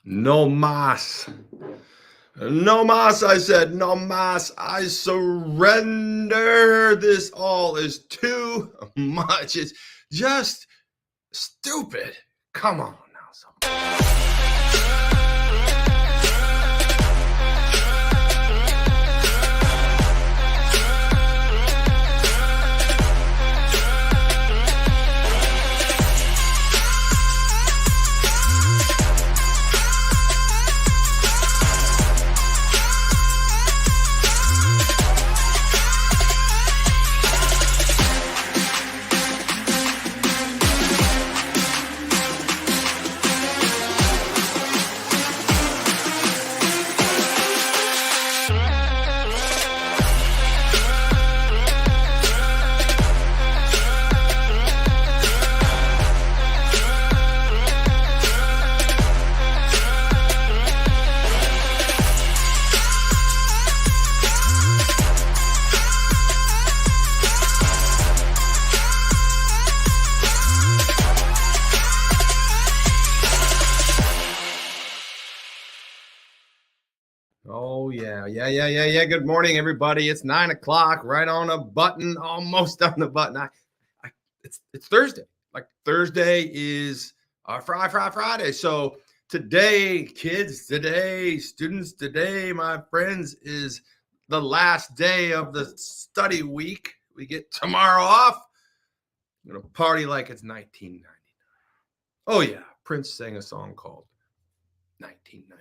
No mas. No mas, I said. No mas. I surrender. This all is too much. It's just stupid. Come on now, Oh, yeah. Good morning, everybody. It's 9 o'clock, right on a button, almost on the button. It's Thursday. Like Thursday is Friday. So today, kids, today, students, today, my friends, is the last day of the study week. We get tomorrow off. I'm going to party like it's 1999. Oh, yeah. Prince sang a song called 1999.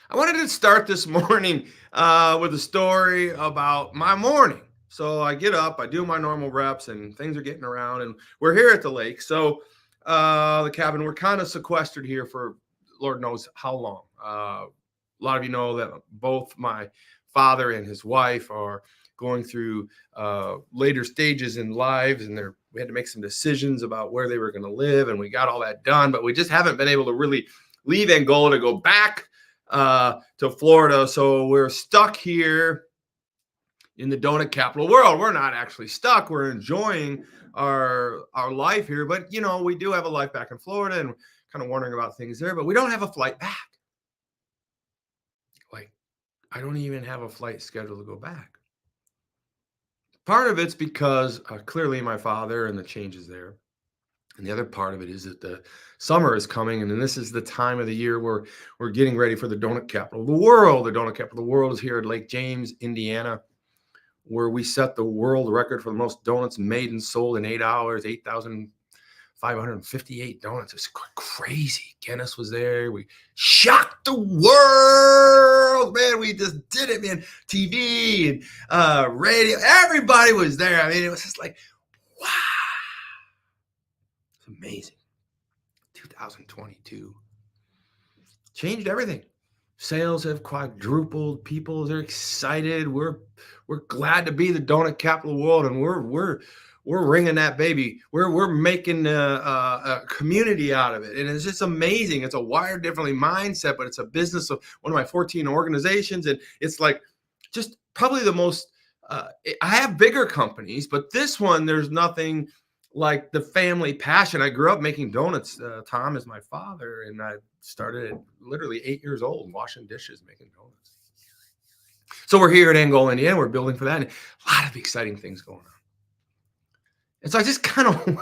I wanted to start this morning with a story about my morning. So I get up, I do my normal reps, and things are getting around. And we're here at the lake. So the cabin, we're kind of sequestered here for Lord knows how long. A lot of you know that both my father and his wife are going through later stages in lives, and we had to make some decisions about where they were going to live, and we got all that done. But we just haven't been able to really leave Angola to go back to Florida. So we're stuck here in the donut capital world. We're not actually stuck. We're enjoying our life here, but we do have a life back in Florida and kind of wondering about things there, but we don't have a flight back. Like, I don't even have a flight scheduled to go back. Part of it's because clearly my father and the changes there. And the other part of it is that the summer is coming, and then this is the time of the year where we're getting ready for the donut capital of the world. The donut capital of the world is here at Lake James, Indiana, where we set the world record for the most donuts made and sold in 8 hours, 8,558 donuts. It's crazy. Guinness was there. We shocked the world, man. We just did it, man. TV and radio, everybody was there. I mean, it was just like, wow. Amazing. 2022 changed everything. Sales have quadrupled. People are excited. We're glad to be the donut capital of the world, and we're ringing that baby. We're making a community out of it, and it's just amazing. It's a wired differently mindset, but it's a business of one of my 14 organizations, and it's like just probably the most. I have bigger companies, but this one, there's nothing like the family passion. I grew up making donuts. Tom is my father, and I started at literally 8 years old, washing dishes, making donuts. So we're here at Angola, Indiana. We're building for that, and a lot of exciting things going on. And so I just kind of,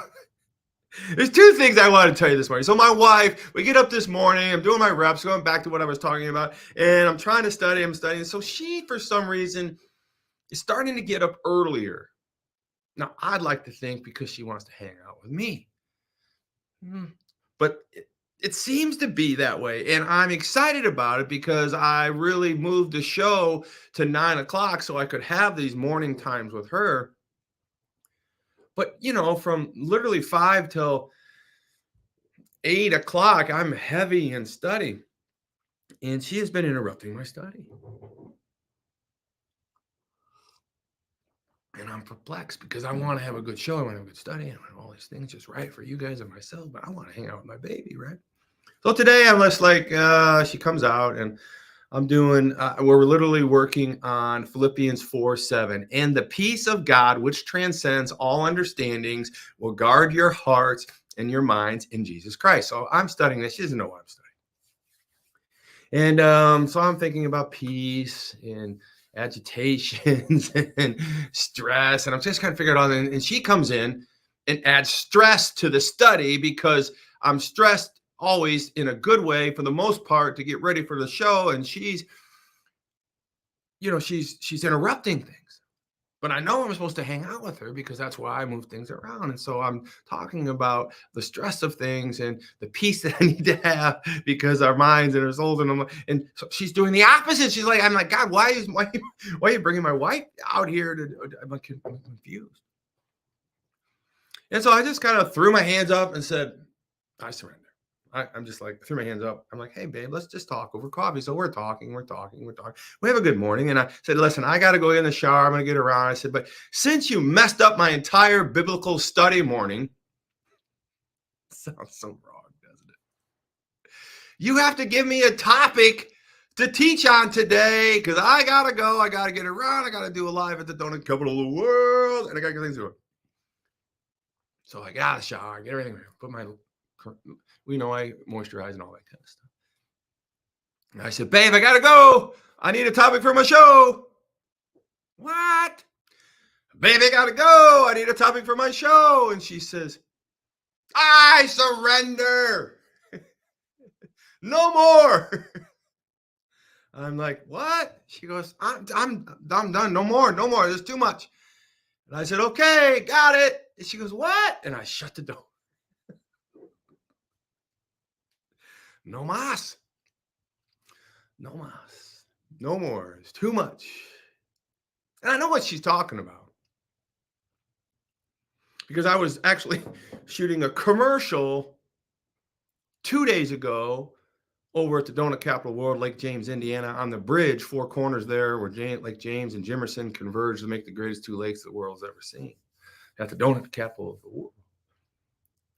there's two things I want to tell you this morning. So my wife, we get up this morning, I'm doing my reps, going back to what I was talking about, and I'm trying to study, I'm studying. So she, for some reason, is starting to get up earlier. Now, I'd like to think because she wants to hang out with me. But it seems to be that way. And I'm excited about it because I really moved the show to 9 o'clock so I could have these morning times with her. But, from literally 5 till 8 o'clock, I'm heavy in study. And she has been interrupting my study. And I'm perplexed because I want to have a good show. I want to have a good study. I want all these things just right for you guys and myself, but I want to hang out with my baby, right? So today I'm just like, she comes out and I'm doing, we're literally working on Philippians 4:7. And the peace of God, which transcends all understandings, will guard your hearts and your minds in Jesus Christ. So I'm studying this. She doesn't know what I'm studying. And so I'm thinking about peace and agitations and stress. And I'm just kind of figuring it out. And she comes in and adds stress to the study because I'm stressed always in a good way for the most part to get ready for the show. And she's interrupting things. But I know I'm supposed to hang out with her because that's why I move things around. And so I'm talking about the stress of things and the peace that I need to have because our minds and our souls and so she's doing the opposite. She's like, I'm like, God, why are you bringing my wife out here to? I'm confused. And so I just kind of threw my hands up and said, I surrender. I'm just like, threw my hands up. I'm like, hey, babe, let's just talk over coffee. So we're talking. We have a good morning. And I said, listen, I got to go in the shower. I'm going to get around. I said, but since you messed up my entire biblical study morning, sounds so wrong, doesn't it? You have to give me a topic to teach on today because I got to go. I got to get around. I got to do a live at the donut capital of the world. And I got to get things to it. So I got a shower, get everything ready, put my, I moisturize and all that kind of stuff. And I said, babe, I got to go. I need a topic for my show. What? Babe, I got to go. I need a topic for my show. And she says, I surrender. No more. I'm like, what? She goes, I'm done. No more. There's too much. And I said, okay, got it. And she goes, what? And I shut the door. No más. No más. No more. It's too much. And I know what she's talking about. Because I was actually shooting a commercial 2 days ago over at the Donut Capital World, Lake James, Indiana, on the bridge, four corners there where Lake James and Jimerson converge to make the greatest two lakes the world's ever seen. At the Donut Capital of the world.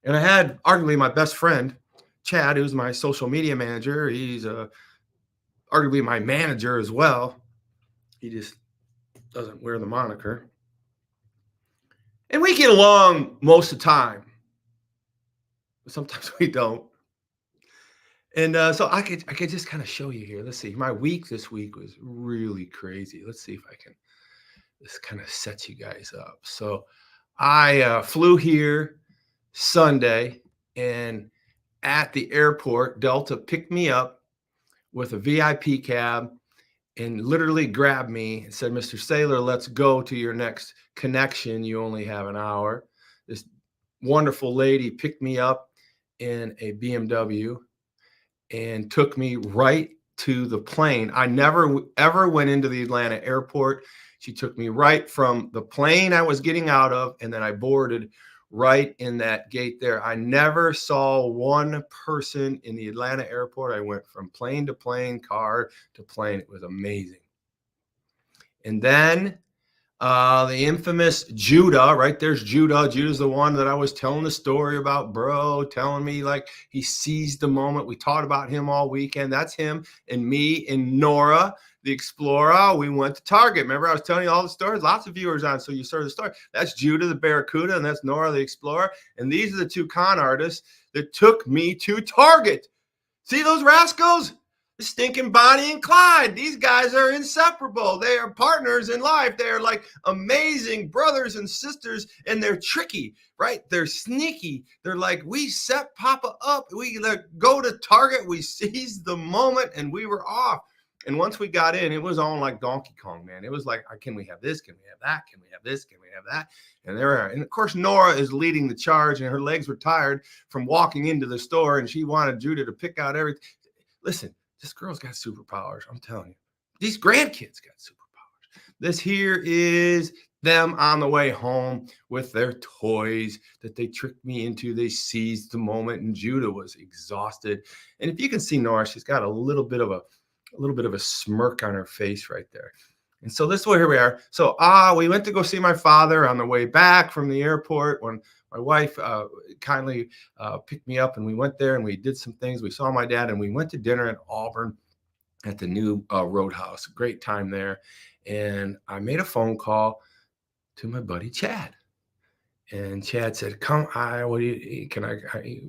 And I had arguably my best friend, Chad, who's my social media manager. He's arguably my manager as well. He just doesn't wear the moniker. And we get along most of the time. But sometimes we don't. And so I could just kind of show you here. Let's see. My week this week was really crazy. Let's see if I can. This kind of sets you guys up. So I flew here Sunday, and at the airport, Delta picked me up with a VIP cab and literally grabbed me and said, Mr. Saylor, let's go to your next connection. You only have an hour. This wonderful lady picked me up in a BMW and took me right to the plane. I never ever went into the Atlanta airport. She took me right from the plane I was getting out of, and then I boarded right in that gate there. I never saw one person in the Atlanta airport. I went from plane to plane, car to plane. It was amazing. And then the infamous Judah, right? There's Judah. Judah's the one that I was telling the story about, bro, telling me like he seized the moment. We talked about him all weekend. That's him and me and Nora, the Explorer. We went to Target. Remember, I was telling you all the stories? Lots of viewers on, so you saw the story. That's Judah, the Barracuda, and that's Nora, the Explorer. And these are the two con artists that took me to Target. See those rascals? Stinking Bonnie and Clyde. These guys are inseparable. They are partners in life. They are like amazing brothers and sisters, and they're tricky, right? They're sneaky. They're like, we set Papa up. We go to Target. We seized the moment, and we were off. And once we got in, it was on like Donkey Kong, man. It was like, can we have this? Can we have that? Can we have this? Can we have that? And there, and of course, Nora is leading the charge, and her legs were tired from walking into the store, and she wanted Judah to pick out everything. Listen. This girl's got superpowers. I'm telling you. These grandkids got superpowers. This here is them on the way home with their toys that they tricked me into. They seized the moment, and Judah was exhausted. And if you can see Nora, she's got a little bit of a smirk on her face right there. And so this way, here we are. So we went to go see my father on the way back from the airport when my wife kindly picked me up, and we went there and we did some things. We saw my dad, and we went to dinner in Auburn at the new Roadhouse. Great time there. And I made a phone call to my buddy Chad. And Chad said, "Come, what do you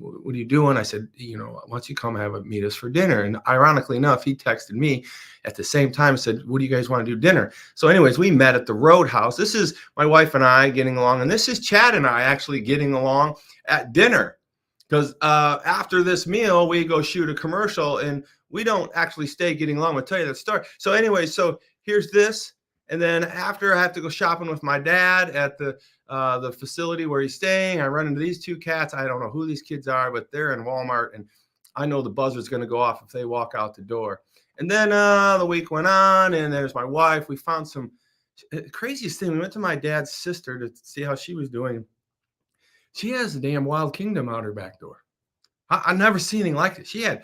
what are you doing?" I said, "Why don't you come meet us for dinner?" And ironically enough, he texted me at the same time and said, "What do you guys want to do dinner?" So, anyways, we met at the Roadhouse. This is my wife and I getting along, and this is Chad and I actually getting along at dinner because after this meal, we go shoot a commercial, and we don't actually stay getting along. I'll tell you that story. So, anyways, so here's this. And then after I have to go shopping with my dad at the facility where he's staying. I run into these two cats. I don't know who these kids are, but they're in Walmart, and I know the buzzer's going to go off if they walk out the door. And then the week went on, and there's my wife. We found some craziest thing. We went to my dad's sister to see how she was doing. She has a damn wild kingdom out her back door. I never seen anything like it. She had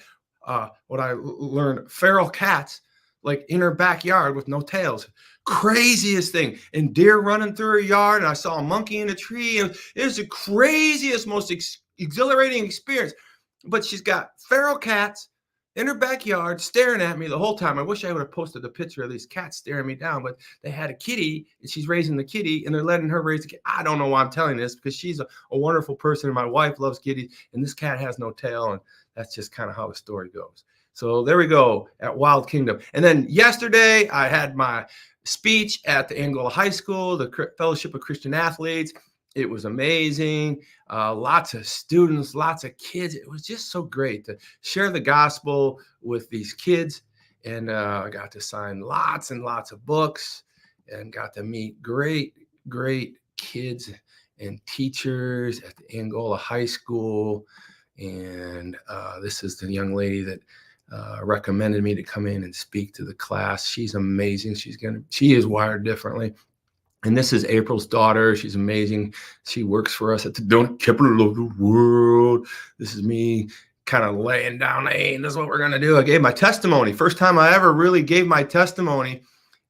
what I learned, feral cats like in her backyard with no tails. Craziest thing. And deer running through her yard. And I saw a monkey in a tree. And it was the craziest, most exhilarating experience. But she's got feral cats in her backyard staring at me the whole time. I wish I would have posted a picture of these cats staring me down, but they had a kitty and she's raising the kitty and they're letting her raise the kitty. I don't know why I'm telling this because she's a wonderful person and my wife loves kitties and this cat has no tail. And that's just kind of how the story goes. So there we go at Wild Kingdom. And then yesterday I had my speech at the Angola High School, the Fellowship of Christian Athletes. It was amazing. Lots of students, lots of kids. It was just so great to share the gospel with these kids. And I got to sign lots and lots of books and got to meet great, great kids and teachers at the Angola High School. And this is the young lady that recommended me to come in and speak to the class. She's amazing. She is wired differently. And this is April's daughter. She's amazing. She works for us at the donut capital of the world. This is me kind of laying down, hey, this is what we're going to do. I gave my testimony. First time I ever really gave my testimony.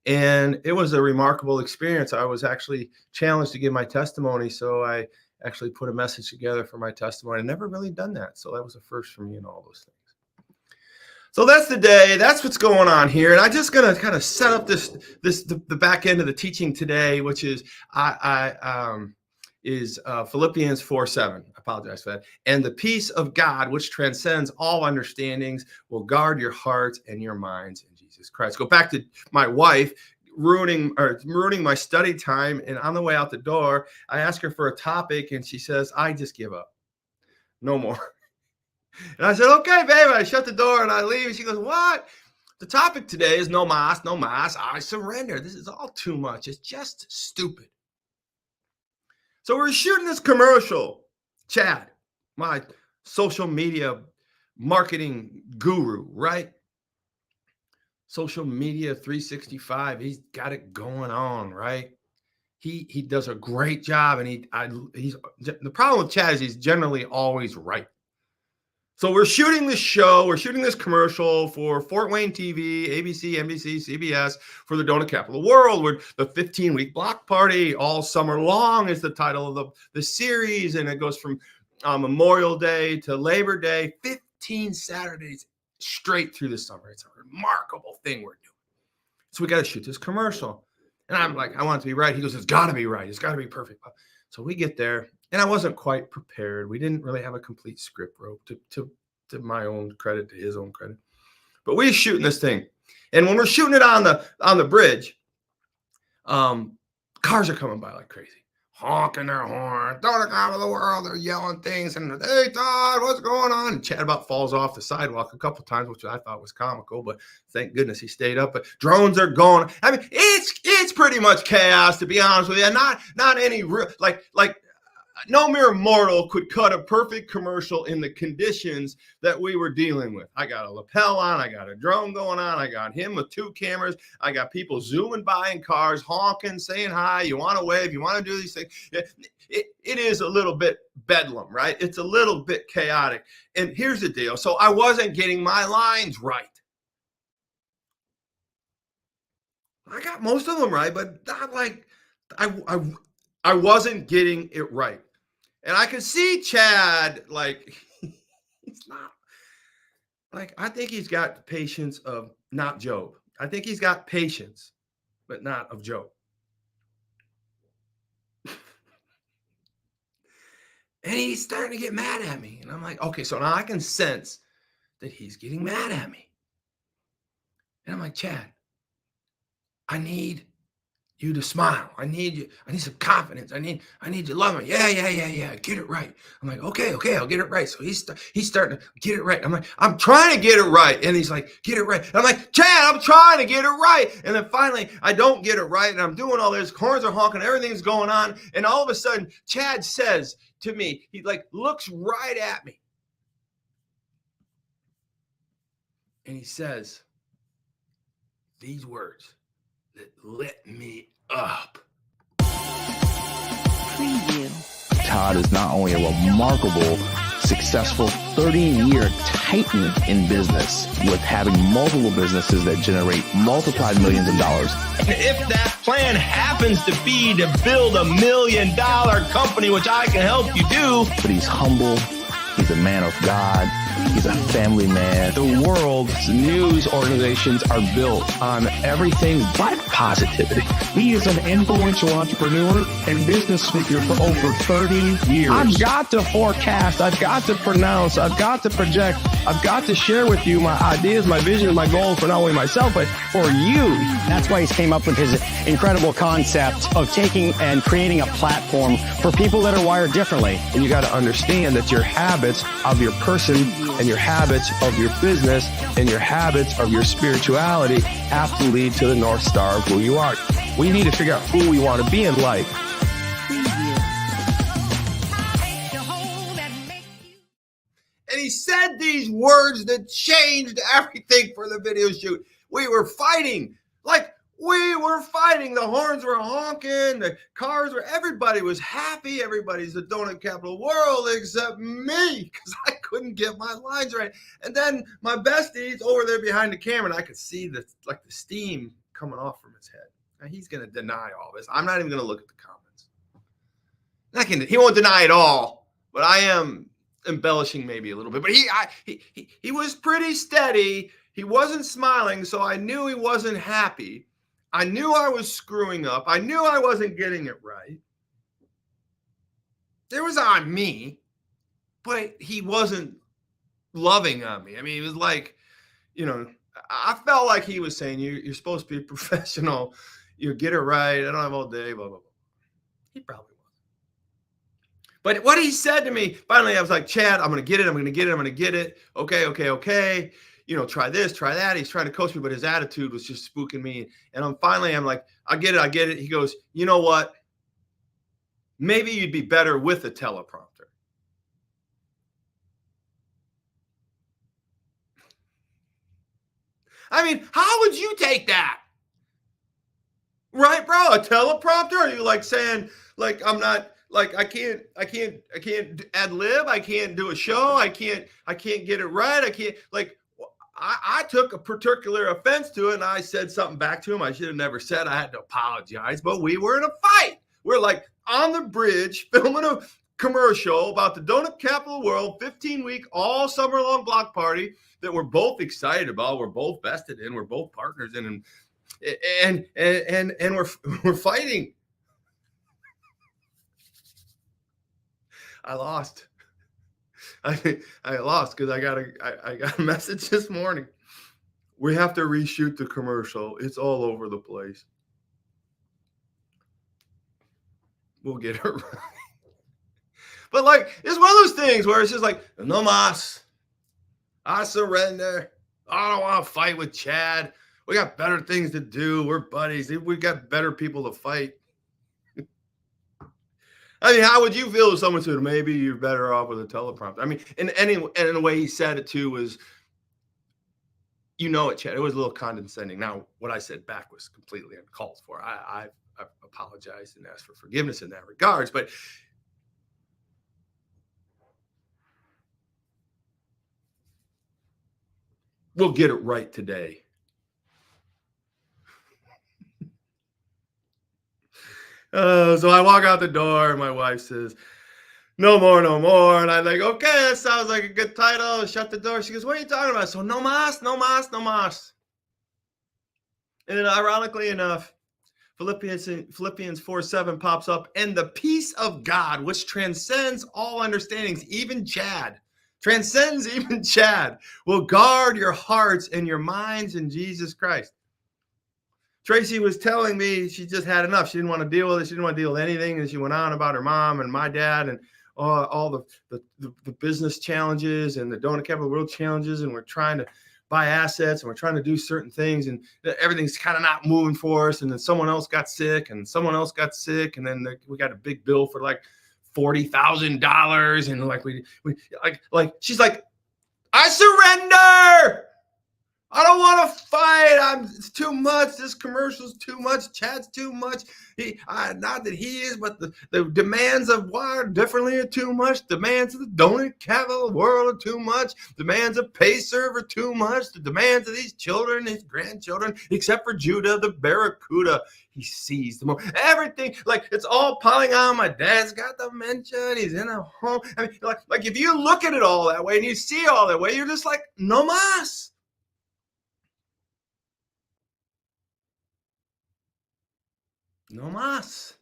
And it was a remarkable experience. I was actually challenged to give my testimony. So I actually put a message together for my testimony. I've never really done that. So that was a first for me and all those things. So that's the day. That's what's going on here, and I'm just gonna kind of set up the back end of the teaching today, which is Philippians 4:7. I apologize for that. And the peace of God, which transcends all understandings, will guard your hearts and your minds in Jesus Christ. Go back to my wife ruining my study time, and on the way out the door, I asked her for a topic, and she says, "I just give up. No more." And I said, "Okay, babe." I shut the door and I leave. And she goes, "What? The topic today is no mas, no mas. I surrender. This is all too much. It's just stupid." So we're shooting this commercial. Chad, my social media marketing guru, right? Social media 365. He's got it going on, right? He does a great job, and he's the problem with Chad is he's generally always right. So we're shooting this show, we're shooting this commercial for Fort Wayne TV, ABC, NBC, CBS for the Donut Capital of the World. We're the 15-week block party all summer long is the title of the series. And it goes from Memorial Day to Labor Day, 15 Saturdays straight through the summer. It's a remarkable thing we're doing. So we got to shoot this commercial. And I'm like, I want it to be right. He goes, it's got to be right. It's got to be perfect. So we get there. And I wasn't quite prepared. We didn't really have a complete script wrote to my own credit, to his own credit. But we're shooting this thing. And when we're shooting it on the bridge, cars are coming by like crazy, honking their horn, Donut out of the world. They're yelling things. And, "Hey, Todd, what's going on?" And Chad about falls off the sidewalk a couple times, which I thought was comical, but thank goodness he stayed up. But drones are going. I mean, it's pretty much chaos, to be honest with you. Not any real, like no mere mortal could cut a perfect commercial in the conditions that we were dealing with. I got a lapel on. I got a drone going on. I got him with 2 cameras. I got people zooming by in cars, honking, saying hi. You want to wave? You want to do these things? It is a little bit bedlam, right? It's a little bit chaotic. And here's the deal. So I wasn't getting my lines right. I got most of them right, but not like I wasn't getting it right. And I could see Chad, like, he's not, like, I think he's got the patience of not Job. I think he's got patience, but not of Job. And he's starting to get mad at me. And I'm like, okay, so now I can sense that he's getting mad at me. And I'm like, Chad, I need you to smile. I need some confidence. I need you to love me. Yeah. Get it right. I'm like, okay, I'll get it right. So he's starting to get it right. I'm like, I'm trying to get it right. And he's like, get it right. And I'm like, Chad, I'm trying to get it right. And then finally I don't get it right. And I'm doing all this, horns are honking, everything's going on. And all of a sudden, Chad says to me, he like looks right at me. And he says these words that lit me up. Preview. Todd is not only a remarkable, successful 30-year titan in business with having multiple businesses that generate multiplied millions of dollars. And if that plan happens to be to build $1 million company, which I can help you do. But he's humble. He's a man of God. He's a family man. The world's news organizations are built on everything but positivity. He is an influential entrepreneur and business speaker for over 30 years. I've got to forecast. I've got to pronounce. I've got to project. I've got to share with you my ideas, my vision, and my goals for not only myself, but for you. That's why he came up with his incredible concept of taking and creating a platform for people that are wired differently. And you got to understand that your habits of your person and your habits of your business and your habits of your spirituality have to lead to the North Star of who you are. We need to figure out who we want to be in life. And he said these words that changed everything for the video shoot. We were fighting. The horns were honking. The cars were, everybody was happy. Everybody's the donut capital world except me because I couldn't get my lines right. And then my bestie's over there behind the camera and I could see the steam coming off from his head. Now he's going to deny all this. I'm not even going to look at the comments. He won't deny it all, but I am embellishing maybe a little bit. But he was pretty steady. He wasn't smiling, so I knew he wasn't happy. I knew I was screwing up. I knew I wasn't getting it right. It was on me, but he wasn't loving on me. I mean, it was like, I felt like he was saying, you're supposed to be professional. You get it right. I don't have all day, blah, blah, blah. He probably was. But what he said to me, finally, I was like, Chad, I'm going to get it. I'm going to get it. I'm going to get it. Okay. Try this, try that. He's trying to coach me, but his attitude was just spooking me. And I'm like, I get it. He goes, you know what? Maybe you'd be better with a teleprompter. I mean, how would you take that? Right, bro? A teleprompter? Are you like saying, like, I'm not, like, I can't ad lib. I can't do a show. I can't get it right. I can't, like, I took a particular offense to it and I said something back to him I should have never said. I had to apologize, but we were in a fight. We're like on the bridge filming a commercial about the donut capital world, 15-week, all summer long block party that we're both excited about. We're both vested in. We're both partners in, and we're fighting. I lost. I lost because I got a message this morning. We have to reshoot the commercial. It's all over the place. We'll get it right. But like, it's one of those things where it's just like, no mas. I surrender. I don't want to fight with Chad. We got better things to do. We're buddies. We got better people to fight. I mean, how would you feel if someone said, maybe you're better off with a teleprompter? I mean, and in a way he said it too was, Chad, it was a little condescending. Now, what I said back was completely uncalled for. I apologized and asked for forgiveness in that regards, but we'll get it right today. So I walk out the door and my wife says, no more. And I'm like, okay, that sounds like a good title. Shut the door. She goes, what are you talking about? So no mas. And then ironically enough, Philippians 4:7 pops up, and the peace of God, which transcends all understandings, even Chad, will guard your hearts and your minds in Jesus Christ. Tracy was telling me she just had enough. She didn't want to deal with it. She didn't want to deal with anything. And she went on about her mom and my dad and all the business challenges and the Donut Capital World challenges. And we're trying to buy assets and we're trying to do certain things. And everything's kind of not moving for us. And then someone else got sick and someone else got sick. And then we got a big bill for like $40,000. And like we she's like, I surrender. I don't want to fight. It's too much. This commercial's too much. Chad's too much. Not that he is, but the demands of Wired Differently are too much. Demands of the Donut Capital World are too much. Demands of PayServe are too much. The demands of these children, these grandchildren, except for Judah, the Barracuda. He sees them all. Everything, like it's all piling on. My dad's got dementia. And he's in a home. I mean, like if you look at it all that way and you see all that way, you're just like, no mas. No mas.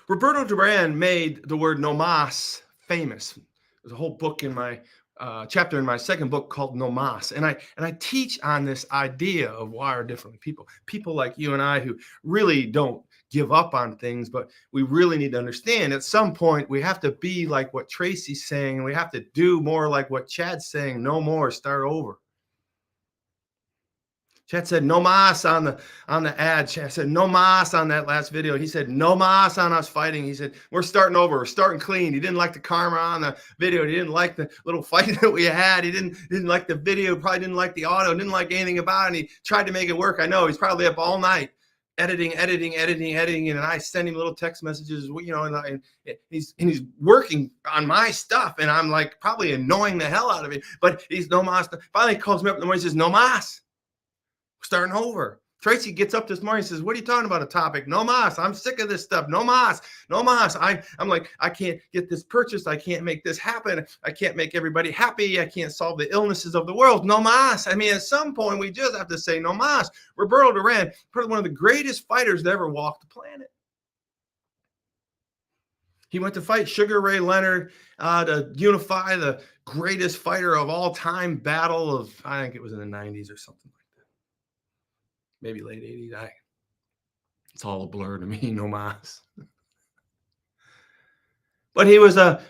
Roberto Duran made the word no mas famous. There's a whole book in my chapter in my second book called No Mas, and I teach on this idea of Wired Differently. People like you and I who really don't give up on things, but we really need to understand at some point we have to be like what Tracy's saying, and we have to do more like what Chad's saying. No more, start over. Chad said no mas on the ad. Chad said no mas on that last video. He said no mas on us fighting. He said we're starting over. We're starting clean. He didn't like the karma on the video. He didn't like the little fight that we had. He didn't like the video. Probably didn't like the audio. Didn't like anything about it. And he tried to make it work. I know he's probably up all night editing, and I send him little text messages. And he's working on my stuff, and I'm like probably annoying the hell out of him. But he's no mas. Finally, he calls me up in the morning. He says no mas. Starting over. Tracy gets up this morning and says, what are you talking about a topic? No mas. I'm sick of this stuff. No mas. No mas. I'm like, I can't get this purchased. I can't make this happen. I can't make everybody happy. I can't solve the illnesses of the world. No mas. I mean, at some point, we just have to say no mas. Roberto Duran, one of the greatest fighters that ever walked the planet. He went to fight Sugar Ray Leonard to unify the greatest fighter of all time battle of, I think it was in the 90s or something. Maybe late 80s. It's all a blur to me, no mas. But he was a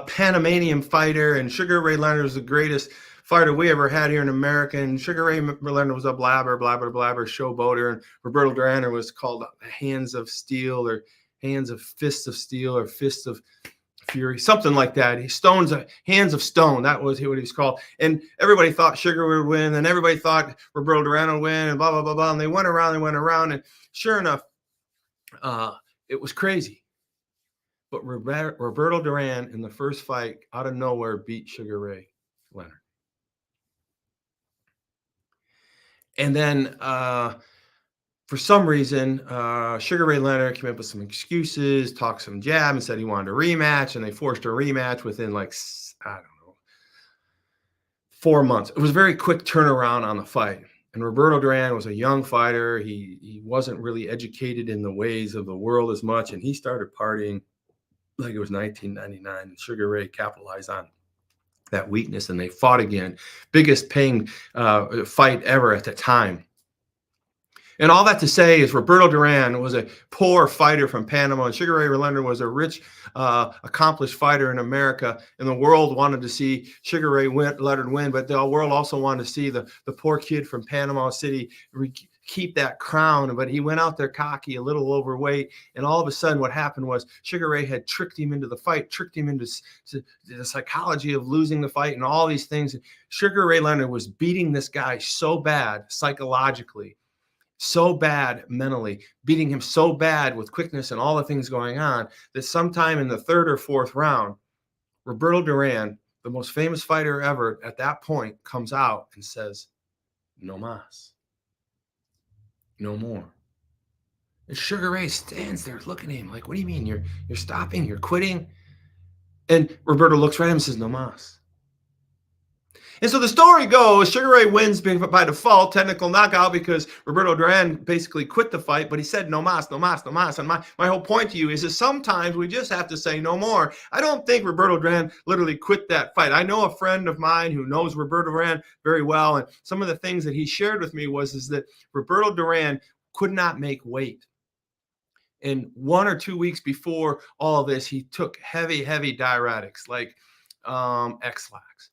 Panamanian fighter, and Sugar Ray Leonard was the greatest fighter we ever had here in America. And Sugar Ray Leonard was a blabber, showboater, and Roberto Duran was called Hands of Steel or Hands of Fists of Steel or Fists of Fury, something like that. Hands of Stone. That was what he was called. And everybody thought Sugar would win, and everybody thought Roberto Duran would win, and blah, blah, blah, blah. And they went around, and sure enough, it was crazy. But Roberto Duran in the first fight, out of nowhere, beat Sugar Ray Leonard. And then for some reason, Sugar Ray Leonard came up with some excuses, talked some jab, and said he wanted a rematch, and they forced a rematch within 4 months. It was a very quick turnaround on the fight. And Roberto Duran was a young fighter. He wasn't really educated in the ways of the world as much, and he started partying like it was 1999. And Sugar Ray capitalized on that weakness, and they fought again. Biggest paying fight ever at the time. And all that to say is Roberto Duran was a poor fighter from Panama, and Sugar Ray Leonard was a rich, accomplished fighter in America. And the world wanted to see Sugar Ray Leonard win, but the world also wanted to see the poor kid from Panama City keep that crown. But he went out there cocky, a little overweight, and all of a sudden what happened was Sugar Ray had tricked him into the fight, tricked him into the psychology of losing the fight and all these things. Sugar Ray Leonard was beating this guy so bad psychologically, so bad mentally, beating him so bad with quickness and all the things going on, that sometime in the third or fourth round, Roberto Duran, the most famous fighter ever at that point, comes out and says, no mas. No more. And Sugar Ray stands there looking at him like, what do you mean? You're stopping? You're quitting? And Roberto looks right at him and says, no mas. And so the story goes, Sugar Ray wins by default, technical knockout, because Roberto Duran basically quit the fight, but he said, no mas, no mas, no mas. And my whole point to you is that sometimes we just have to say no more. I don't think Roberto Duran literally quit that fight. I know a friend of mine who knows Roberto Duran very well, and some of the things that he shared with me is that Roberto Duran could not make weight. And 1 or 2 weeks before all this, he took heavy diuretics like X-Lax.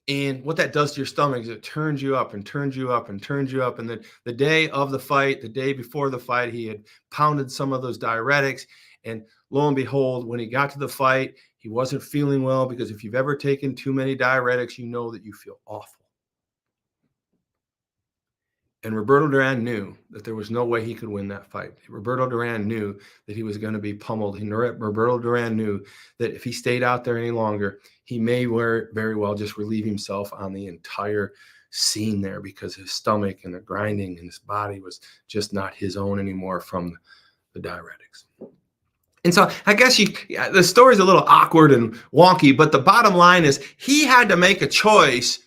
And what that does to your stomach is it turns you up and turns you up and turns you up. And then the day of the fight, the day before the fight, he had pounded some of those diuretics. And lo and behold, when he got to the fight, he wasn't feeling well, because if you've ever taken too many diuretics, you know that you feel awful. And Roberto Duran knew that there was no way he could win that fight. Roberto Duran knew that he was going to be pummeled. Roberto Duran knew that if he stayed out there any longer, he may very well just relieve himself on the entire scene there, because his stomach and the grinding in his body was just not his own anymore from the diuretics. And so I guess the story's a little awkward and wonky, but the bottom line is he had to make a choice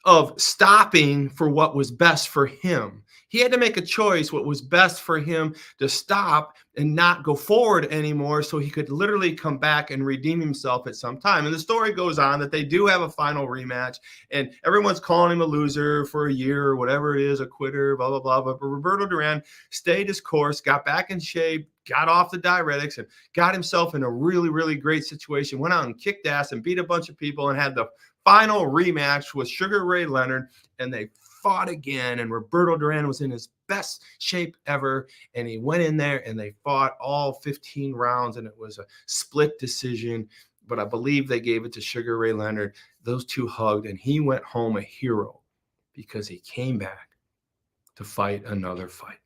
of stopping for what was best for him. He had to make a choice what was best for him to stop and not go forward anymore, so he could literally come back and redeem himself at some time. And the story goes on that they do have a final rematch, and everyone's calling him a loser for a year or whatever it is, a quitter, blah, blah, blah. But Roberto Duran stayed his course, got back in shape, got off the diuretics, and got himself in a really great situation, went out and kicked ass and beat a bunch of people, and had the final rematch with Sugar Ray Leonard, and they fought again, and Roberto Duran was in his best shape ever, and he went in there and they fought all 15 rounds, and it was a split decision, but I believe they gave it to Sugar Ray Leonard. Those two hugged, and he went home a hero because he came back to fight another fight.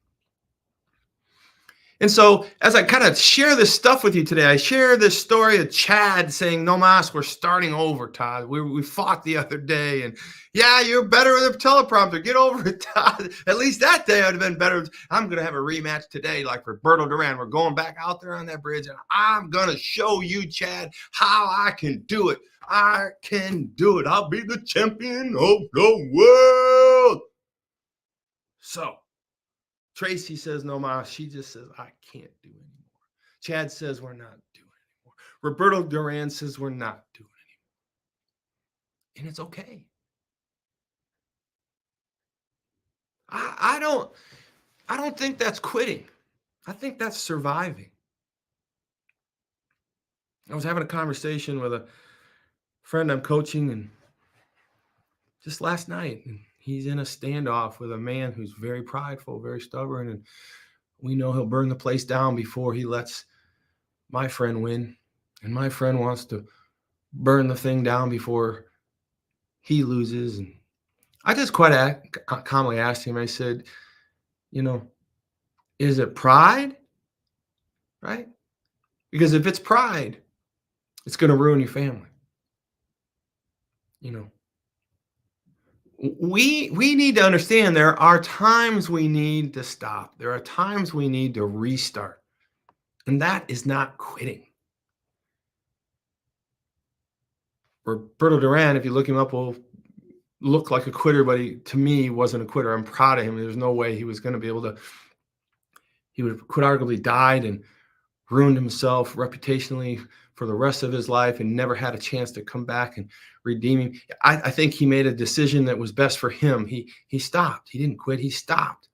And so as I kind of share this stuff with you today, I share this story of Chad saying, no mas, we're starting over, Todd. We fought the other day, and yeah, you're better with a teleprompter. Get over it, Todd. At least that day I'd have been better. I'm going to have a rematch today like Roberto Duran. We're going back out there on that bridge, and I'm going to show you, Chad, how I can do it. I can do it. I'll be the champion of the world. So Tracy says, no, ma. She just says, I can't do anymore. Chad says, we're not doing anymore. Roberto Duran says, we're not doing anymore. And it's okay. I don't think that's quitting. I think that's surviving. I was having a conversation with a friend I'm coaching, and just last night, and he's in a standoff with a man who's very prideful, very stubborn, and we know he'll burn the place down before he lets my friend win. And my friend wants to burn the thing down before he loses. And I just quite calmly asked him, I said, is it pride? Right? Because if it's pride, it's going to ruin your family. We need to understand there are times we need to stop. There are times we need to restart. And that is not quitting. Roberto Duran, if you look him up, will look like a quitter, but he, to me, wasn't a quitter. I'm proud of him. There's no way he was going to be able to. He would have quite arguably died and ruined himself reputationally for the rest of his life and never had a chance to come back and redeem him. I think he made a decision that was best for him. He stopped. He didn't quit. He stopped.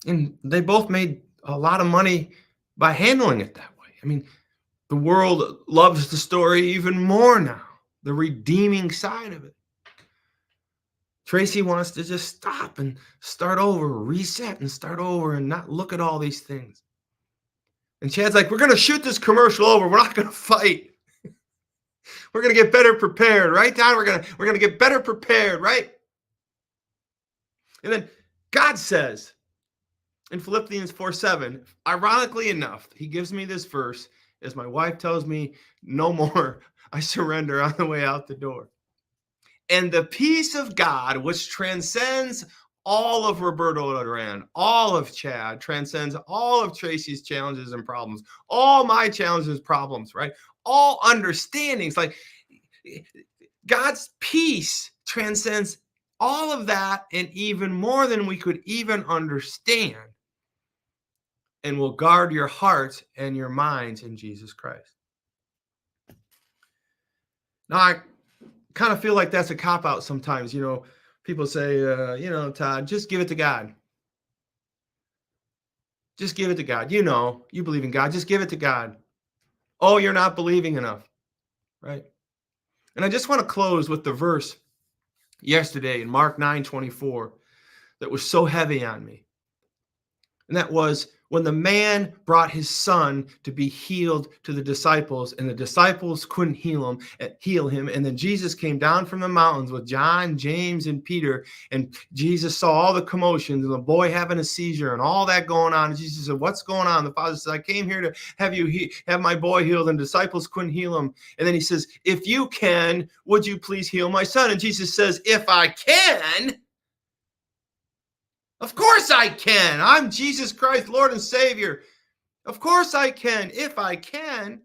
And they both made a lot of money by handling it that way. I mean, the world loves the story even more now, the redeeming side of it. Tracy wants to just stop and start over, reset and start over and not look at all these things. And Chad's like, we're going to shoot this commercial over. We're not going to fight. We're going to get better prepared, right, Todd? We're going to get better prepared, right? And then God says in Philippians 4:7, ironically enough, he gives me this verse as my wife tells me, no more, I surrender on the way out the door. And the peace of God, which transcends all of Roberto Duran, all of Chad, transcends all of Tracy's challenges and problems, all my challenges and problems, right? All understandings. Like, God's peace transcends all of that and even more than we could even understand, and will guard your hearts and your minds in Jesus Christ. Now, I kind of feel like that's a cop out sometimes. People say, Todd, just give it to God. Just give it to God. You believe in God. Just give it to God. Oh, you're not believing enough, right? And I just want to close with the verse yesterday in Mark 9:24 that was so heavy on me. And that was when the man brought his son to be healed to the disciples, and the disciples couldn't heal him. And then Jesus came down from the mountains with John, James, and Peter. And Jesus saw all the commotions and the boy having a seizure and all that going on. And Jesus said, "What's going on?" The father says, "I came here to have my boy healed." And disciples couldn't heal him. And then he says, "If you can, would you please heal my son?" And Jesus says, "If I can, of course I can. I'm Jesus Christ, Lord and Savior. Of course I can, if I can."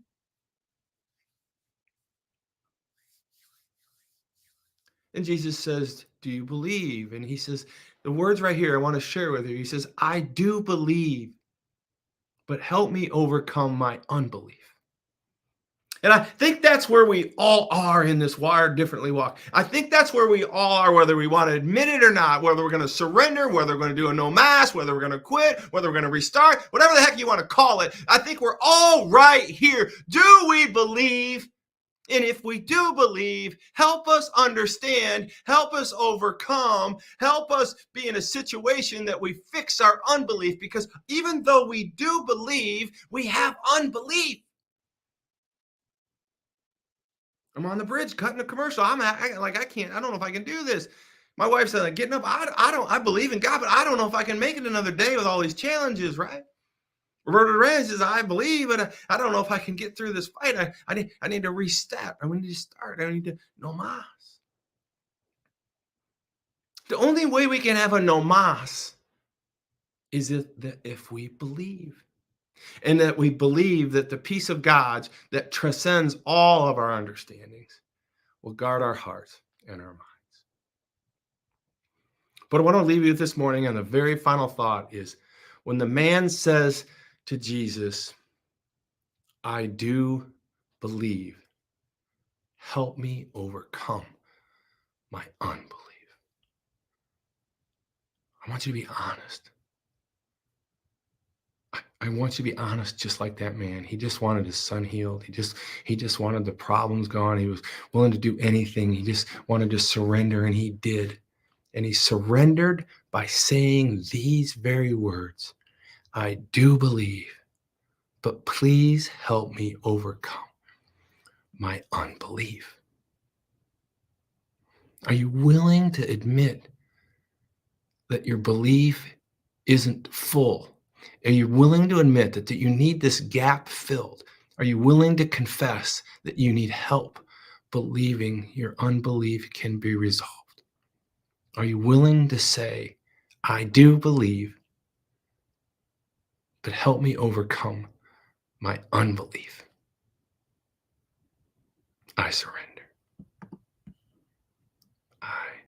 And Jesus says, "Do you believe?" And he says, the words right here I want to share with you. He says, "I do believe, but help me overcome my unbelief." And I think that's where we all are in this Wired Differently walk. I think that's where we all are, whether we want to admit it or not, whether we're going to surrender, whether we're going to do a no mass, whether we're going to quit, whether we're going to restart, whatever the heck you want to call it. I think we're all right here. Do we believe? And if we do believe, help us understand, help us overcome, help us be in a situation that we fix our unbelief, because even though we do believe, we have unbelief. I'm on the bridge cutting a commercial. I don't know if I can do this. My wife said, like, getting up, I believe in God, but I don't know if I can make it another day with all these challenges, right? Roberto Duran says, "I believe, but I don't know if I can get through this fight. I need to restart. I need to start. I need to no mas." The only way we can have a no mas is if we believe. And that we believe that the peace of God that transcends all of our understandings will guard our hearts and our minds. But I want to leave you with this morning, and the very final thought is when the man says to Jesus, "I do believe, help me overcome my unbelief." I want you to be honest. I want you to be honest, just like that man. He just wanted his son healed. He just wanted the problems gone. He was willing to do anything. He just wanted to surrender, and he did. And he surrendered by saying these very words: "I do believe, but please help me overcome my unbelief." Are you willing to admit that your belief isn't full? Are you willing to admit that you need this gap filled? Are you willing to confess that you need help believing your unbelief can be resolved? Are you willing to say, "I do believe, but help me overcome my unbelief"? I surrender.